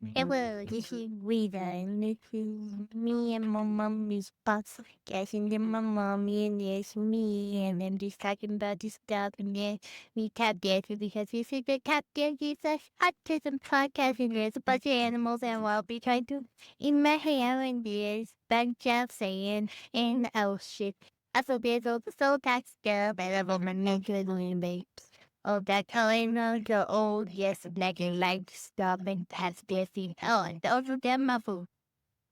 Hello, this is Rita, and this is me and my mommy's podcast, and then my mommy, and there's me, and then just talking about this stuff, and then we tap dancing because this is the tap dancing autism podcast, and there's a bunch of animals, and I'll be trying to in my hair, and there's bunch of sand, and oh shit. Also, there's also that stuff, and I'm on my naked little oh, that kind of the old, yes, black and light stuff and that's busy. Oh, and those are them muffled.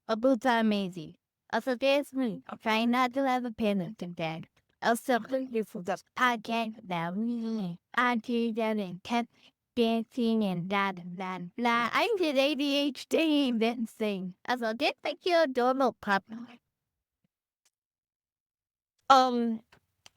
A boots are amazing. Also, there's me. I'm trying not to have a panic attack. Also, thank you for the podcast about me. I do that and kept dancing and blah, blah, blah. I did ADHD and then sing. Also, this make you a normal pup. Um,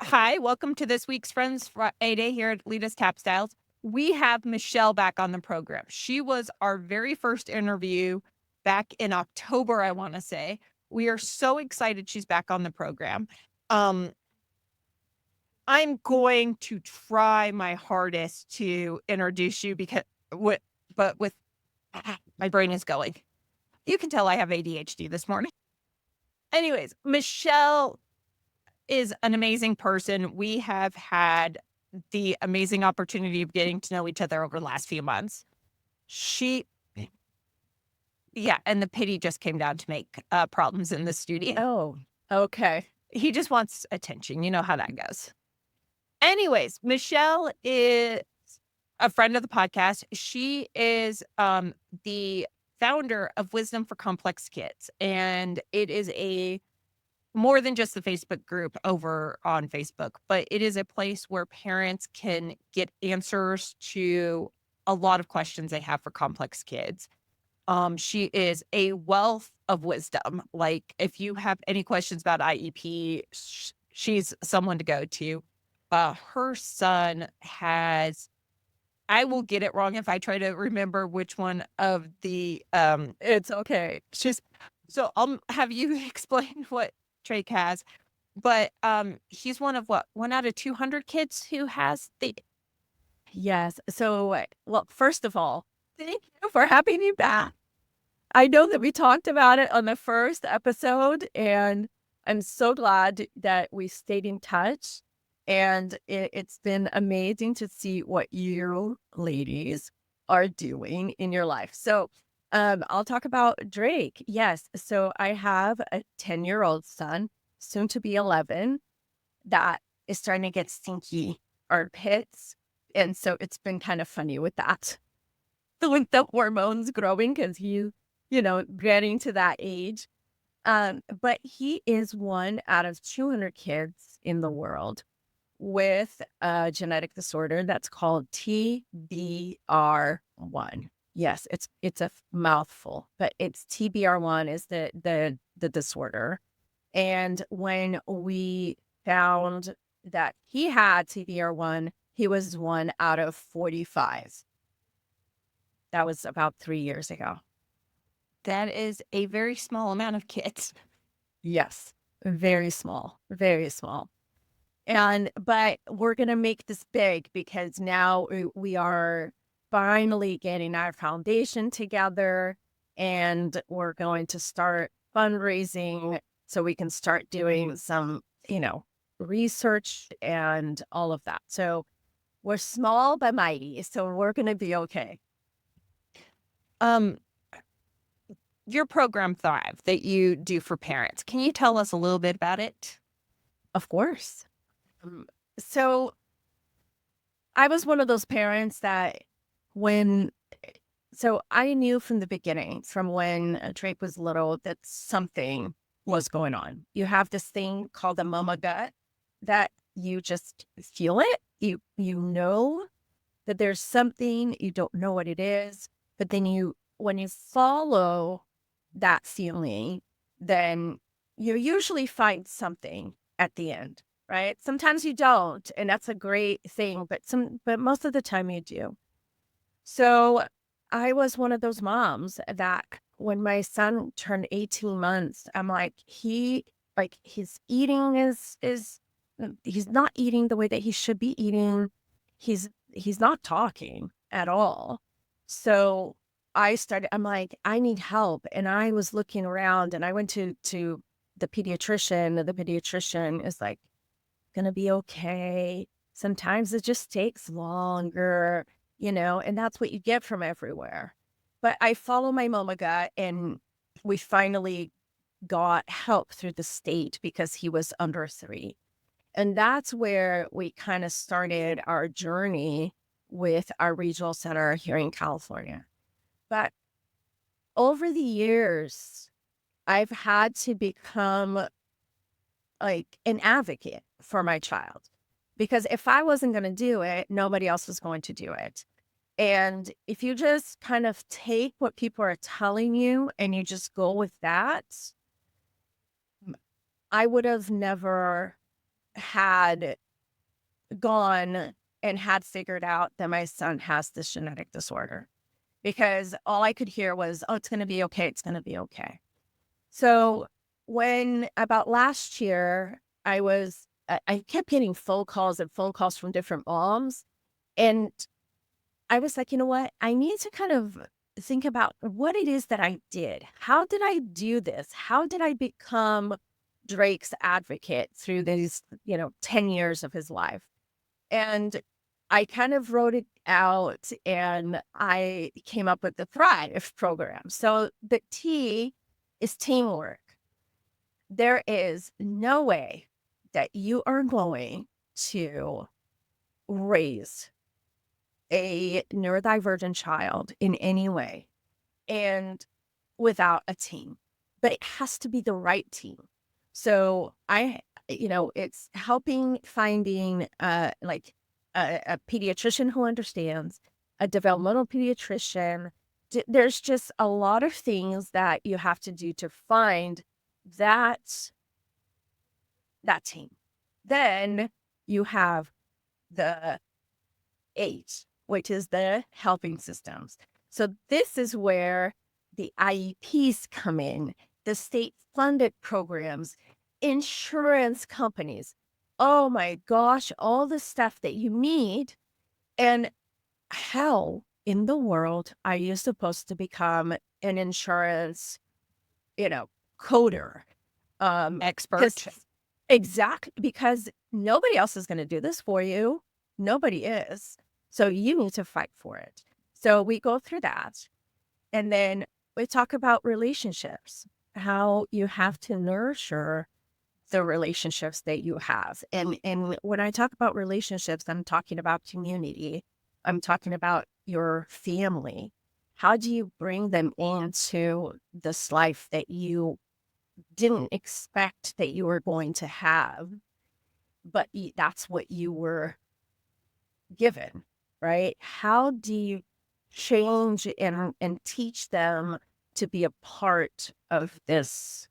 Hi, welcome to this week's Friends Friday here at Lita's Tap Styles. We have Michelle back on the program. She was our very first interview back in October, I want to say. We are so excited she's back on the program. Um, I'm going to try my hardest to introduce you because with my brain is going. You can tell I have ADHD this morning. Anyways, Michelle is an amazing person. We have had the amazing opportunity of getting to know each other over the last few months. She, yeah, and the pity just came down to make problems in the studio. Oh, okay. He just wants attention. You know how that goes. Anyways, Michelle is a friend of the podcast. She is the founder of Wisdom4Complex Kids, and it is a more than just the Facebook group over on Facebook, but it is a place where parents can get answers to a lot of questions they have for complex kids. She is a wealth of wisdom. Like if you have any questions about IEP, she's someone to go to. Her son has, I will get it wrong if I try to remember which one of the, It's okay. so I'll have you explain what Drake has. But, he's one of what? 1 out of 200 kids who has the Yes. So, well, first of all, thank you for having me back. I know that we talked about it on the first episode, and I'm so glad that we stayed in touch. And it's been amazing to see what you ladies are doing in your life. So, I'll talk about Drake. Yes. So, I have a 10-year-old son, soon to be 11, that is starting to get stinky armpits. And so it's been kind of funny with that. With the hormones growing because getting to that age. But he is 1 out of 200 kids in the world with a genetic disorder that's called TBR1. Yes, it's a mouthful, but it's TBR1 is the disorder. And when we found that he had TBR1, he was 1 out of 45. That was about 3 years ago. that is a very small amount of kids. Yes, very small, very small. But we're going to make this big because now we are finally getting our foundation together and we're going to start fundraising so we can start doing some, research and all of that. So we're small but mighty, so we're going to be okay. Um, your program Thrive that you do for parents, can you tell us a little bit about it? Of course. So I was one of those parents that so I knew from the beginning, from when Drake was little, that something was going on. You have this thing called the mama gut that you just feel it. You know that there's something, you don't know what it is, but then when you follow that feeling, then you usually find something at the end, right? Sometimes you don't, and that's a great thing, but most of the time you do. So I was one of those moms that when my son turned 18 months, I'm like, his eating is he's not eating the way that he should be eating. He's not talking at all. So I'm like, I need help. And I was looking around and I went to the pediatrician. The pediatrician is like, gonna be okay. Sometimes it just takes longer, and that's what you get from everywhere. But I follow my mama gut, and we finally got help through the state because he was under 3. And that's where we kind of started our journey with our regional center here in California. But over the years, I've had to become like an advocate for my child because if I wasn't going to do it, nobody else was going to do it. And if you just kind of take what people are telling you and you just go with that, I would have never had gone and had figured out that my son has this genetic disorder because all I could hear was, oh, it's going to be okay. It's going to be okay. So when about last year, I kept getting phone calls and phone calls from different moms. And I was like, you know what? I need to kind of think about what it is that I did. How did I do this? How did I become Drake's advocate through these, 10 years of his life? And I kind of wrote it out and I came up with the Thrive program. So the T is teamwork. There is no way that you are going to raise a neurodivergent child in any way and without a team, but it has to be the right team. So it's helping finding like a pediatrician who understands, a developmental pediatrician. There's just a lot of things that you have to do to find that team. Then you have the 8, which is the helping systems. So this is where the IEPs come in, the state funded programs, insurance companies. Oh my gosh, all the stuff that you need. And how in the world are you supposed to become an insurance, coder? Expert. Exactly, because nobody else is going to do this for you. Nobody is. So you need to fight for it. So we go through that. And then we talk about relationships, how you have to nurture the relationships that you have. And when I talk about relationships, I'm talking about community. I'm talking about your family. How do you bring them into this life that you didn't expect that you were going to have, but that's what you were given, right? How do you change and teach them to be a part of this,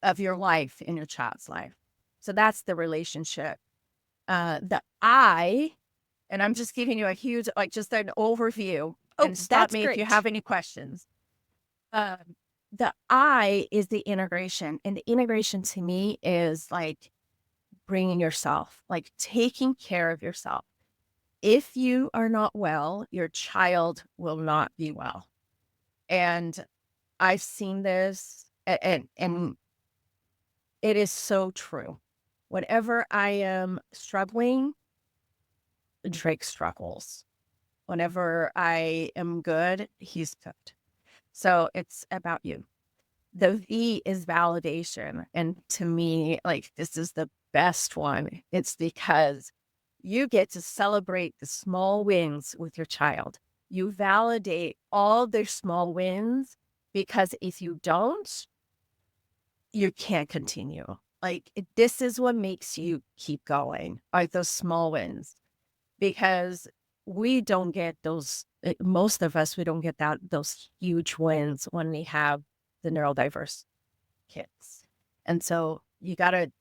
of your life in your child's life? So that's the relationship. The I, and I'm just giving you a huge, like just an overview, Oh, and stop that's me if you great. have any questions. The I is the integration. And the integration to me is like bringing yourself, like taking care of yourself. If you are not well, your child will not be well. And I've seen this and it is so true. Whenever I am struggling, Drake struggles. Whenever I am good, he's good. So it's about you. The V is validation. And to me, like, this is the best one. It's because you get to celebrate the small wins with your child. You validate all their small wins because if you don't, you can't continue. Like, this is what makes you keep going, like those small wins, because we don't get those, most of us, we don't get those huge wins when we have the neurodiverse kids. And so you got to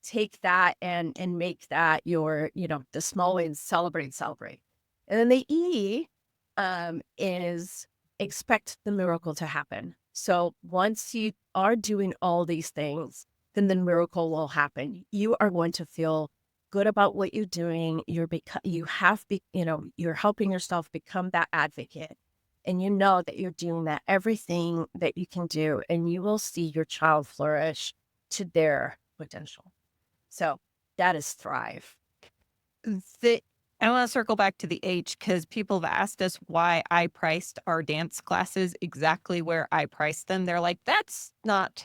take that and make that your, the small wins, celebrate. And then the E is expect the miracle to happen. So once you are doing all these things, then the miracle will happen. You are going to feel good about what you're doing. You're helping yourself become that advocate. and you know that you're doing that everything that you can do, and you will see your child flourish to their potential. So that is thrive. I want to circle back to the age because people have asked us why I priced our dance classes exactly where I priced them. They're like, that's not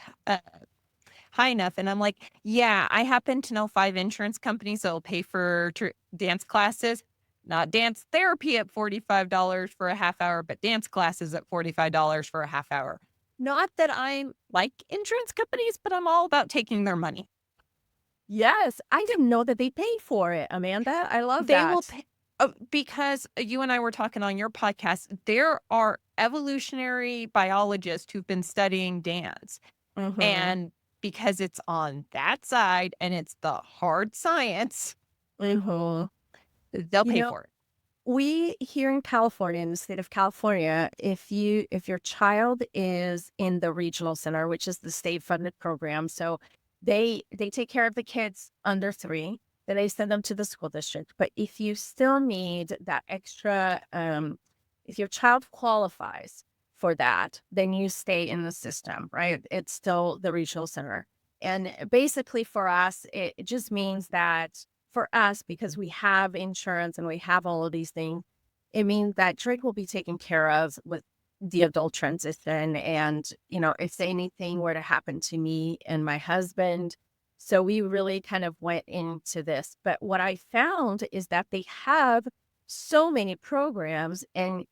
high enough. And I'm like, yeah, I happen to know 5 insurance companies that will pay for dance classes, not dance therapy at $45 for a half hour, but dance classes at $45 for a half hour. Not that I like insurance companies, but I'm all about taking their money. Yes, I didn't know that they pay for it, Amanda. I love They will that. pay because you and I were talking on your podcast. There are evolutionary biologists who've been studying dance. Mhm. And because it's on that side and it's the hard science, Mhm. they'll You pay know, for it. we here in California, in the state of California, if your child is in the regional center, which is the state funded program, so they take care of the kids under 3, then they send them to the school district. But if you still need that extra, if your child qualifies for that, then you stay in the system, right? It's still the regional center. And basically for us, it just means that for us, because we have insurance and we have all of these things, it means that Drake will be taken care of with the adult transition. And, if anything were to happen to me and my husband. So we really kind of went into this. But what I found is that they have so many programs, and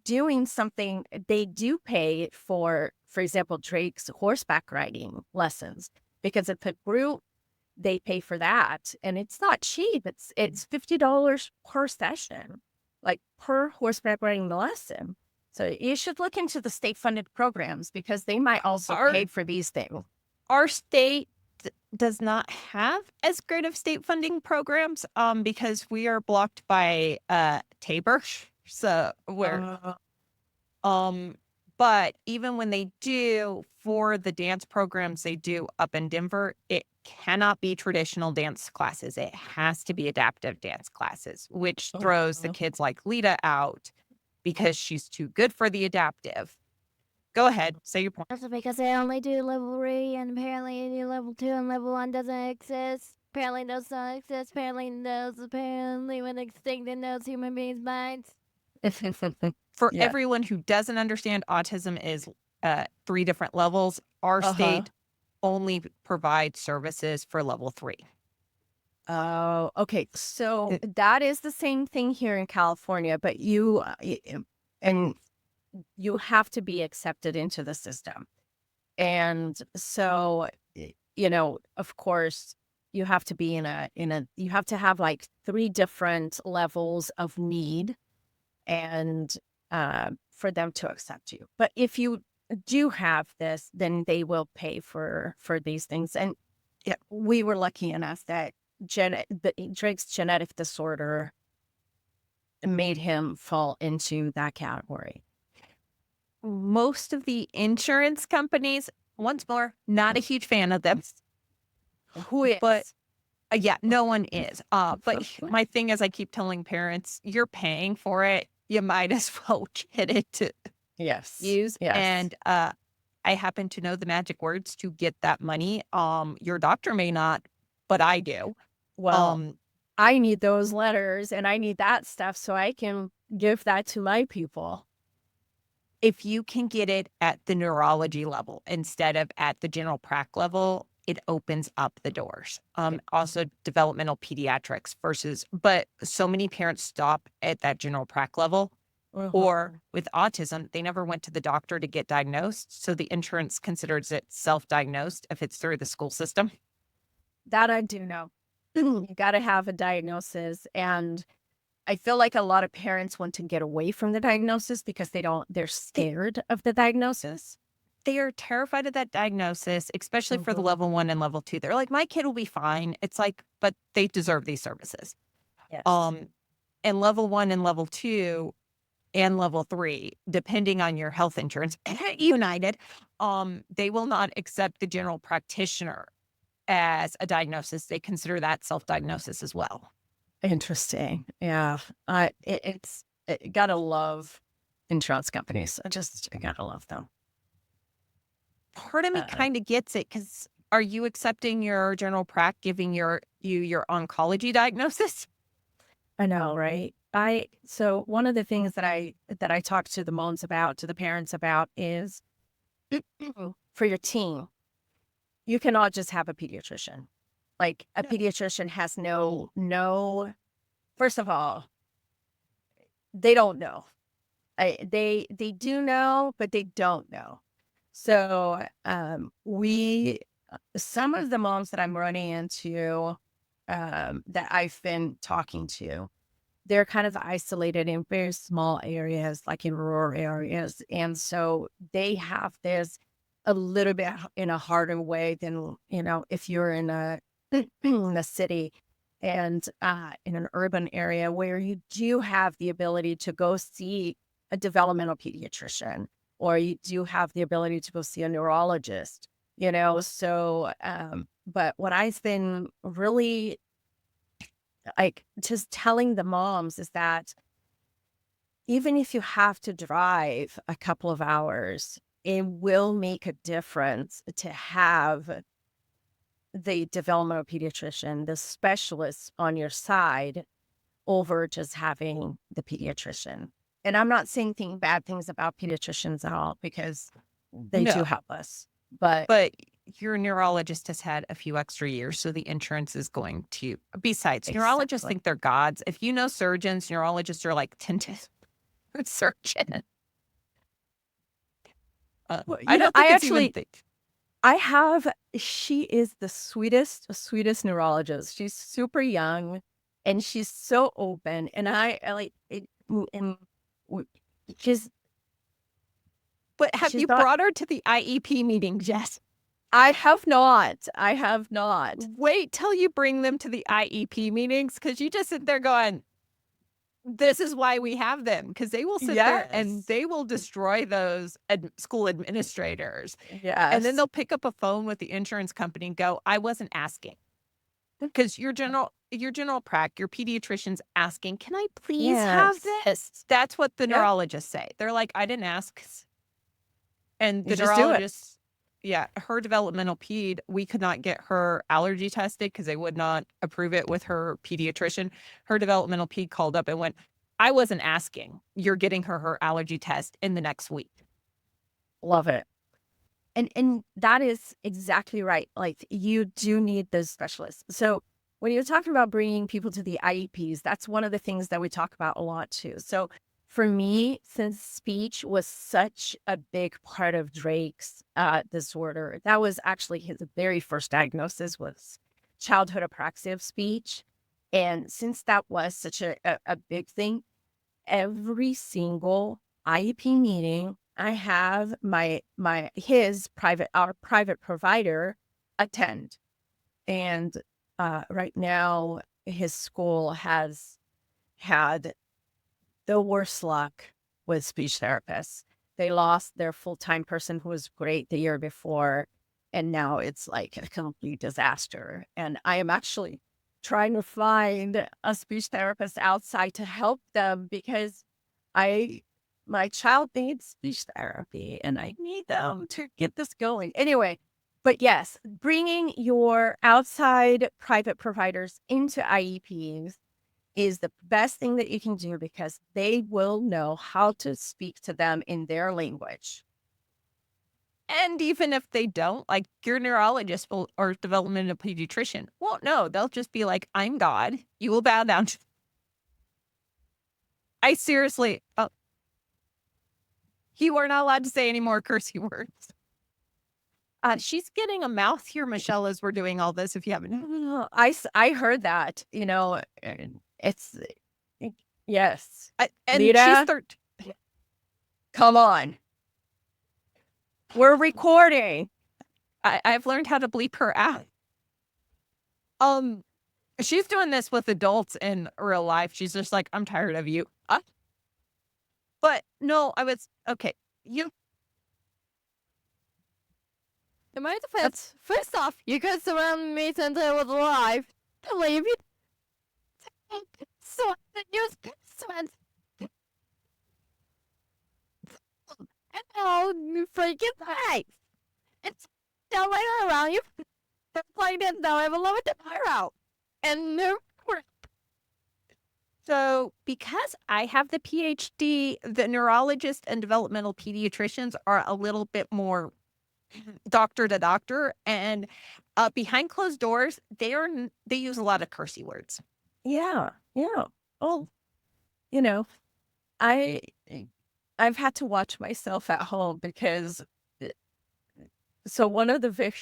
doing something, they do pay for example, Drake's horseback riding lessons, because it's a group, they pay for that, and it's not cheap. It's $50 per session, like per horseback riding lesson. So you should look into the state funded programs, because they might also Our pay for these things. our state does not have as great of state funding programs because we are blocked by Tabor. So where Uh, um but even when they do for the dance programs they do up in Denver, it cannot be traditional dance classes. It has to be adaptive dance classes, which throws the kids like Lita out because she's too good for the adaptive. Go ahead, say your point. Also because they only do level 3 and apparently they do level 2 and level 1 doesn't exist. Apparently those don't exist. Apparently when extinct in those human beings' minds. For yeah. everyone who doesn't understand, autism is 3 different levels. Our Uh-huh. state only provides services for level 3. Oh, okay. So It- that is the same thing here in California, but and you have to be accepted into the system. And so, of course, you have to be you have to have like 3 different levels of need, and for them to accept you. But if you do have this, then they will pay for these things. And yeah, we were lucky enough that Drake's genetic disorder made him fall into that category. Most of the insurance companies, once more, not a huge fan of them, Who is? but yeah, no one is. But my thing is, I keep telling parents, you're paying for it. You might as well get it to Yes. use. Yes. And I happen to know the magic words to get that money. Your doctor may not, but I do. Well, Um, I need those letters and I need that stuff so I can give that to my people. if you can get it at the neurology level instead of at the general prac level, it opens up the doors. Also developmental pediatrics but so many parents stop at that general prac level. Or with autism, they never went to the doctor to get diagnosed. So the insurance considers it self-diagnosed if it's through the school system. That I do know. You got to have a diagnosis. And I feel like a lot of parents want to get away from the diagnosis because they're scared of the diagnosis. They are terrified of that diagnosis, especially for the Mhm. level 1 and level 2. They're like, my kid will be fine. It's like, but they deserve these services. Yes. And level 1 and level 2 and level 3, depending on your health insurance, United, they will not accept the general practitioner as a diagnosis. They consider that self-diagnosis as well. Interesting. Yeah. Gotta love insurance companies. I gotta love them. Part of me kind of gets it, because are you accepting your general prac giving you your oncology diagnosis? I know, right? So one of the things that I talk to the moms about, to the parents about, is for your team, you cannot just have a pediatrician. Like a pediatrician has no. First of all, they don't know. They do know, but they don't know. So some of the moms that I'm running into, that I've been talking to, they're kind of isolated in very small areas, like in rural areas. And so they have this a little bit in a harder way than, if you're in in a city and in an urban area where you do have the ability to go see a developmental pediatrician, or you do have the ability to go see a neurologist, So, but what I've been really like just telling the moms is that even if you have to drive a couple of hours, it will make a difference to have the developmental pediatrician, the specialist on your side, over just having the pediatrician. And I'm not saying bad things about pediatricians at all, because they do No. help us. But your neurologist has had a few extra years, so the insurance is going to. Besides, neurologists think they're gods. If you know surgeons, neurologists are like 10 surgeon. I don't think it's even thick. She is the sweetest neurologist. She's super young and she's so open. And I like it. And But have you brought her to the IEP meeting, Jess? I have not. Wait till you bring them to the IEP meetings, because you just sit there going, this is why we have them, because they will sit there and they will destroy those school administrators. Yes. And then they'll pick up a phone with the insurance company and go, I wasn't asking. Because your general prac, your pediatrician's asking, can I please have this? That's what the neurologists say. They're like, I didn't ask. And the neurologist, her developmental ped, we could not get her allergy tested because they would not approve it with her pediatrician. Her developmental ped called up and went, I wasn't asking. You're getting her allergy test in the next week. Love it. And that is exactly right. Like, you do need those specialists. So when you're talking about bringing people to the IEPs, that's one of the things that we talk about a lot too. So for me, since speech was such a big part of Drake's disorder, that was actually his very first diagnosis, was childhood apraxia of speech. And since that was such a big thing, every single IEP meeting, I have our private provider attend. And right now, his school has had the worst luck with speech therapists. They lost their full-time person who was great the year before, and now it's like a complete disaster. And I am actually trying to find a speech therapist outside to help them, because my child needs speech therapy and I need them to get this going. Anyway, but yes, bringing your outside private providers into IEPs is the best thing that you can do, because they will know how to speak to them in their language. And even if they don't, like, your neurologist or developmental pediatrician won't know. They'll just be like, I'm God. You will bow down. I seriously, you are not allowed to say any more cursey words. She's getting a mouth here, Michelle, as we're doing all this, if you haven't. I heard that, it's, yes. And Lita, she's 13. Come on. We're recording. I've learned how to bleep her out. She's doing this with adults in real life. She's just like, I'm tired of you. But no, okay. In my defense, first off, you could surround me since I was alive. To leave it. So the news went. new freaking life. It's still later around you. They're playing it now. I have a little bit out. And no, So, because I have the PhD, the neurologists and developmental pediatricians are a little bit more doctor to doctor, and behind closed doors, they use a lot of cursey words. yeah. Oh, you know, I I've had to watch myself at home because so one of the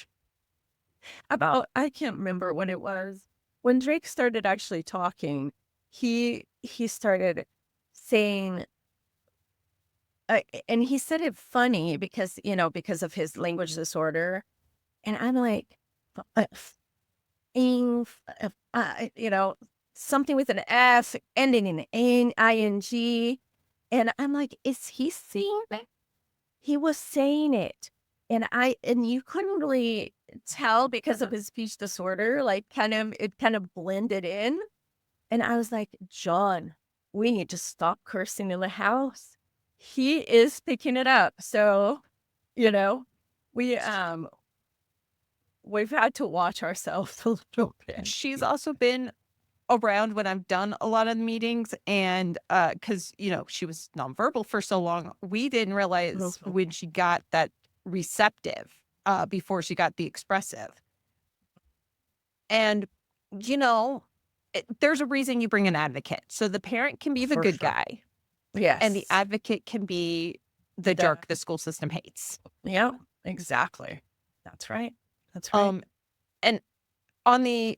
about I can't remember when it was when Drake started actually talking, he started saying and he said it funny because because of his language disorder, and I'm like ing, something with an F ending in ing, and I'm like, is he saying that? He was saying it. And you couldn't really tell because of his speech disorder, like it kind of blended in. And I was like, John, we need to stop cursing in the house. He is picking it up. So, you know, we we've had to watch ourselves a little bit. She's also been around when I've done a lot of the meetings, and because she was nonverbal for so long, we didn't realize when she got that receptive before she got the expressive. And there's a reason you bring an advocate. So the parent can be the For good sure. guy, Yes. and the advocate can be the jerk the school system hates. Yeah, exactly. That's right. That's right. And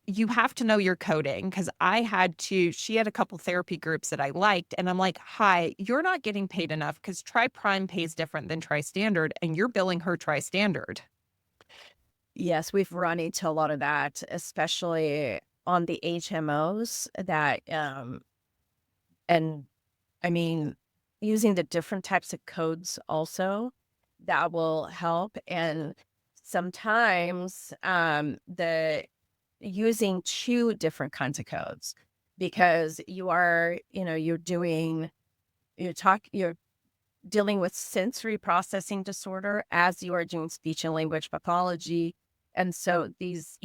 you have to know your coding, because she had a couple therapy groups that I liked, and I'm like, hi, you're not getting paid enough because Tri-Prime pays different than Tri-Standard, and you're billing her Tri-Standard. Yes, we've run into a lot of that, especially on the HMOs that, and I mean, using the different types of codes also that will help. And sometimes, using two different kinds of codes because you're dealing with sensory processing disorder as you are doing speech and language pathology. And so these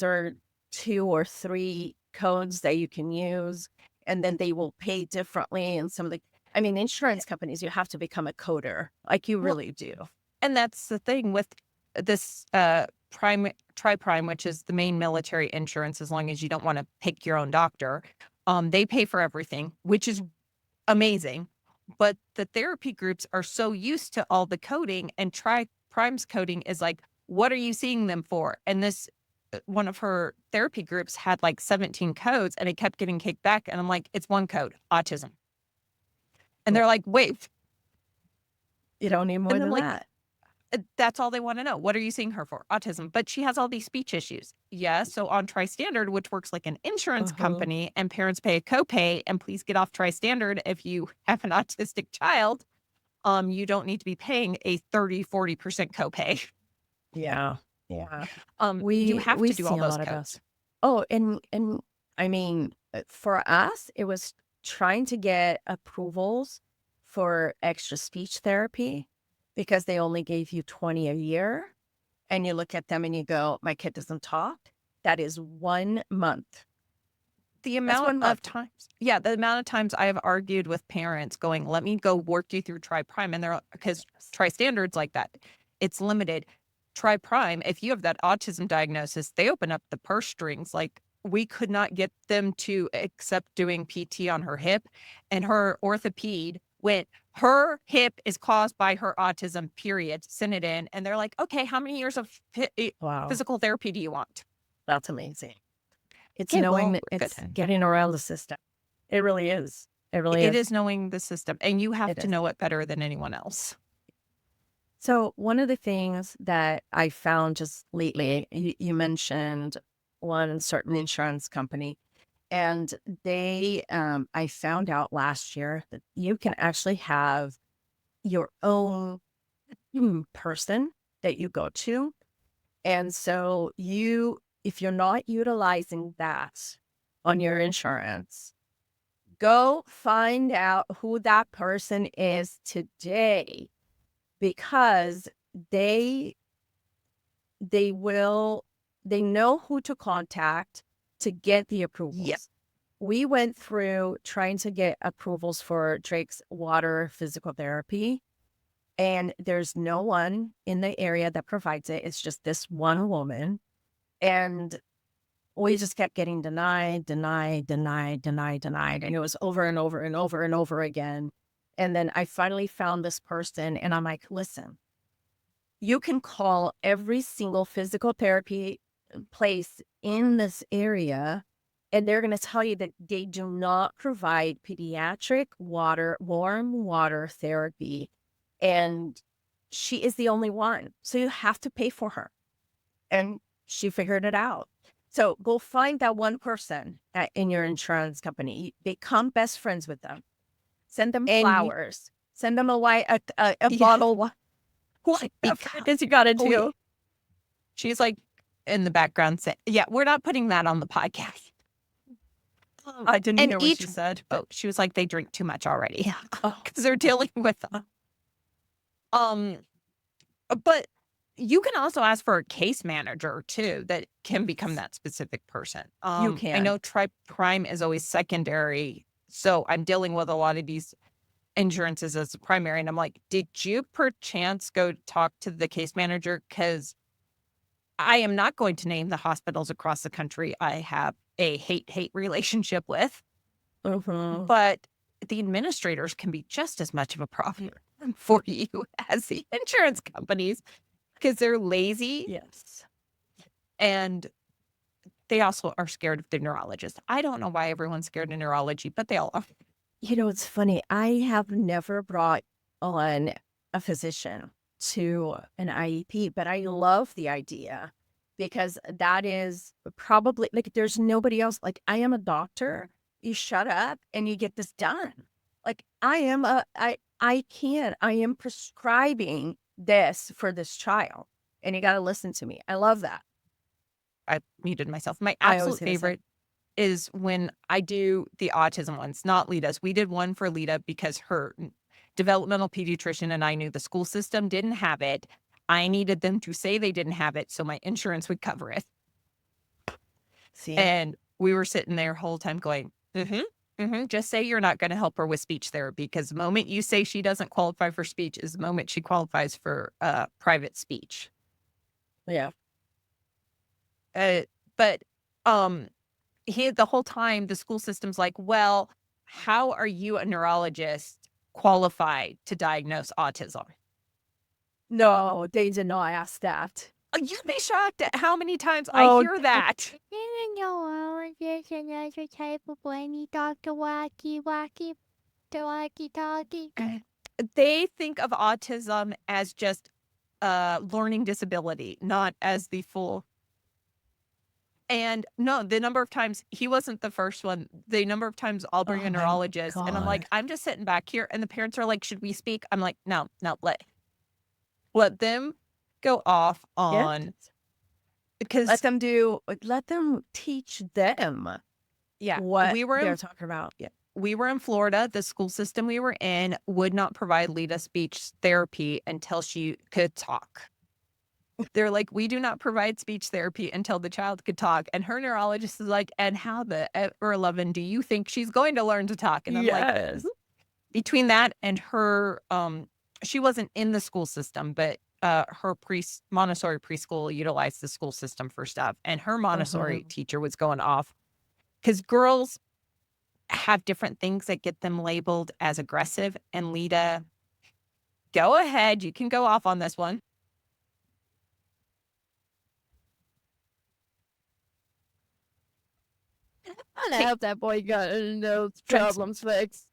are 2 or 3 codes that you can use, and then they will pay differently. And insurance companies, you have to become a coder, like you really do. And that's the thing with this Tri-Prime, which is the main military insurance, as long as you don't want to pick your own doctor. They pay for everything, which is amazing. But the therapy groups are so used to all the coding, and Tri-Prime's coding is like, what are you seeing them for? And this one of her therapy groups had like 17 codes, and it kept getting kicked back. And I'm like, it's one code, autism. And they're like, wait, you don't need more than that. That's all they want to know. What are you seeing her for? Autism. But she has all these speech issues. Yeah. So on Tri-Standard, which works like an insurance company, and parents pay a copay, and please get off Tri-Standard if you have an autistic child. You don't need to be paying a 30-40% copay. Yeah. You have to do all those codes. Oh, and for us, it was trying to get approvals for extra speech therapy because they only gave you 20 a year. And you look at them and you go, my kid doesn't talk. That is 1 month. The amount of times I have argued with parents going, let me go work you through Tri-Prime. And because Tri-Standard's like that, it's limited. Tri-Prime, if you have that autism diagnosis, they open up the purse strings. Like, we could not get them to accept doing PT on her hip. And her orthoped went, her hip is caused by her autism, period. Send it in. And they're like, okay, how many years of physical therapy do you want? That's amazing. It's it's getting around the system. It really is. It is knowing the system, and you have to know it better than anyone else. So one of the things that I found just lately, you mentioned one certain insurance company, and I found out last year that you can actually have your own person that you go to. And so if you're not utilizing that on your insurance, go find out who that person is today because they they know who to contact to get the approvals. Yep. We went through trying to get approvals for Drake's water physical therapy, and there's no one in the area that provides it. It's just this one woman. And we just kept getting denied, denied, denied, denied, denied. And it was over and over and over and over again. And then I finally found this person, and I'm like, listen, you can call every single physical therapy place in this area, and they're going to tell you that they do not provide pediatric warm water therapy. And she is the only one. So you have to pay for her. And she figured it out. So go find that one person in your insurance company. Become best friends with them. Send them flowers. Send them a bottle of wine. Whatever it is you got to do. She's like in the background saying, yeah, we're not putting that on the podcast. I didn't hear what she said. Oh, she was like, they drink too much already. Yeah. Because they're dealing with them. But you can also ask for a case manager too that can become that specific person. You can. I know crime is always secondary. So I'm dealing with a lot of these insurances as a primary. And I'm like, did you perchance go talk to the case manager? Because I am not going to name the hospitals across the country I have a hate relationship with. But the administrators can be just as much of a problem for you as the insurance companies because they're lazy. Yes. And they also are scared of the neurologist. I don't know why everyone's scared of neurology, but they all are. You know, it's funny. I have never brought on a physician to an IEP, but I love the idea because that is probably like there's nobody else. Like I am a doctor. You shut up and you get this done. Like I am I am prescribing this for this child and you got to listen to me. I love that. I muted myself. My absolute favorite is when I do the autism ones, not Lita's. We did one for Lita because her developmental pediatrician and I knew the school system didn't have it. I needed them to say they didn't have it so my insurance would cover it. See? And we were sitting there whole time going, just say you're not going to help her with speech therapy because the moment you say she doesn't qualify for speech is the moment she qualifies for private speech. Yeah. But the whole time the school system's like, well, how are you a neurologist qualified to diagnose autism? No, they did not ask that. You'd be shocked at how many times I hear that. Neurologist, another type of when you talk to walkie-talkie. They think of autism as just learning disability, not as the full. And no, the number of times he wasn't the first one, the number of times I'll bring a neurologist and I'm like, I'm just sitting back here and the parents are like, should we speak? I'm like, no, let them go off on because let them teach them what they're talking about. Yeah. We were in Florida. The school system we were in would not provide Lita speech therapy until she could talk. They're like, we do not provide speech therapy until the child could talk. And her neurologist is like, and how the ever 11 do you think she's going to learn to talk? And I'm like, between that and her, she wasn't in the school system, but her Montessori preschool utilized the school system for stuff. And her Montessori teacher was going off because girls have different things that get them labeled as aggressive. And Lita, go ahead. You can go off on this one. I hope that boy got those problems fixed.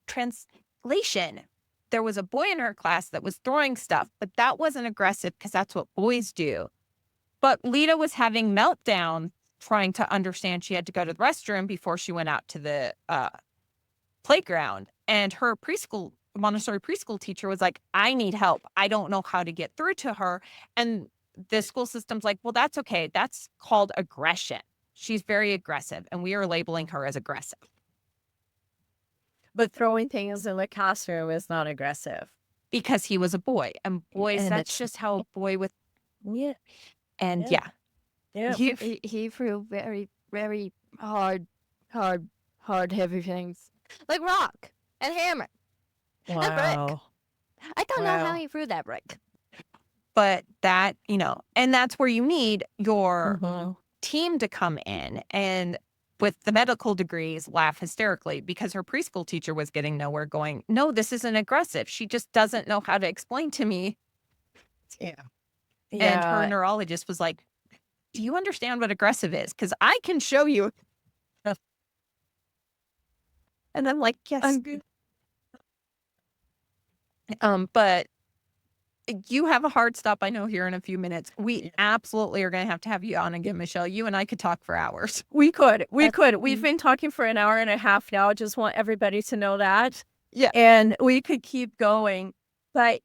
Translation. There was a boy in her class that was throwing stuff, but that wasn't aggressive because that's what boys do. But Lita was having meltdown trying to understand she had to go to the restroom before she went out to the playground. And her Montessori preschool teacher was like, I need help. I don't know how to get through to her. And the school system's like, well, that's okay. That's called aggression. She's very aggressive, and we are labeling her as aggressive. But throwing things in the classroom is not aggressive. because he was a boy. And boys, And that's it's just how a boy with, yeah, and yeah, yeah. He threw very, very hard, heavy things. Like rock and hammer and brick. Wow. I don't know how Wow. he threw that brick. but that, and that's where you need your Mhm. team to come in and with the medical degrees laugh hysterically because her preschool teacher was getting nowhere going, no, this isn't aggressive. She just doesn't know how to explain to me. Yeah. And her Yeah. neurologist was like, do you understand what aggressive is? Because I can show you. And I'm like, yes. I'm good. But you have a hard stop, I know, here in a few minutes. We Yeah. absolutely are going to have you on again, Michelle. You and I could talk for hours. We could. We've Mm. been talking for an hour and a half now. I just want everybody to know that. Yeah. And we could keep going. But,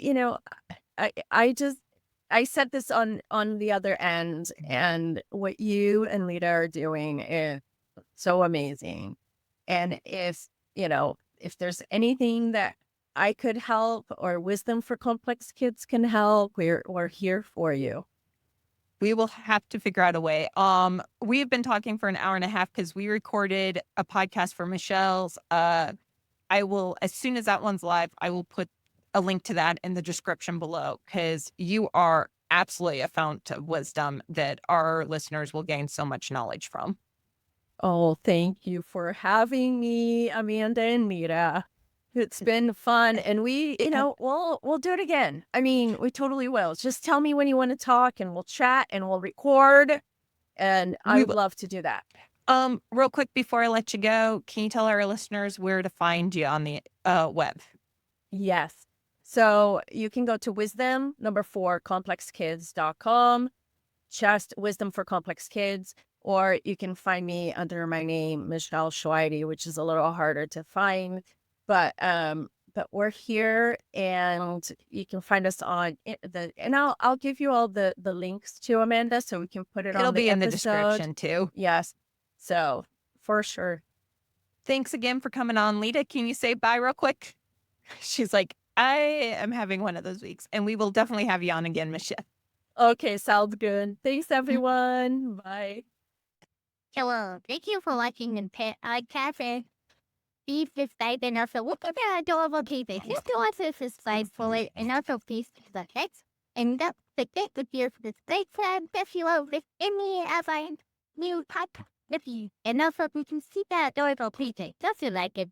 I said this on the other end, and what you and Lita are doing is so amazing. And if there's anything that I could help or Wisdom for Complex Kids can help, we're here for you. We will have to figure out a way. We've been talking for an hour and a half because we recorded a podcast for Michelle's. I will, as soon as that one's live, I will put a link to that in the description below because you are absolutely a fount of wisdom that our listeners will gain so much knowledge from. Oh, thank you for having me, Amanda and Lita. It's been fun, and we'll do it again. I mean, we totally will. Just tell me when you want to talk, and we'll chat, and we'll record, and I We would will. love to do that. Real quick before I let you go, can you tell our listeners where to find you on the web? Yes. So you can go to wisdom4complexkids.com, just Wisdom for Complex Kids, or you can find me under my name, Michelle Choairy, which is a little harder to find. But we're here, and you can find us on and I'll give you all the links to Amanda, so we can put it It'll on the be in the episode. description too. Yes. So for sure. Thanks again for coming on, Lita. Can you say bye real quick? She's like, I am having one of those weeks, and we will definitely have you on again, Michelle. Okay, sounds good. Thanks, everyone. Bye. Hello, thank you for watching the podcast. Please subscribe and also look at the adorable people. Just to also subscribe for it and also please the text. And don't forget to share the great friend if you love with any other new podcast with you. And also you can see the adorable people. Just like it.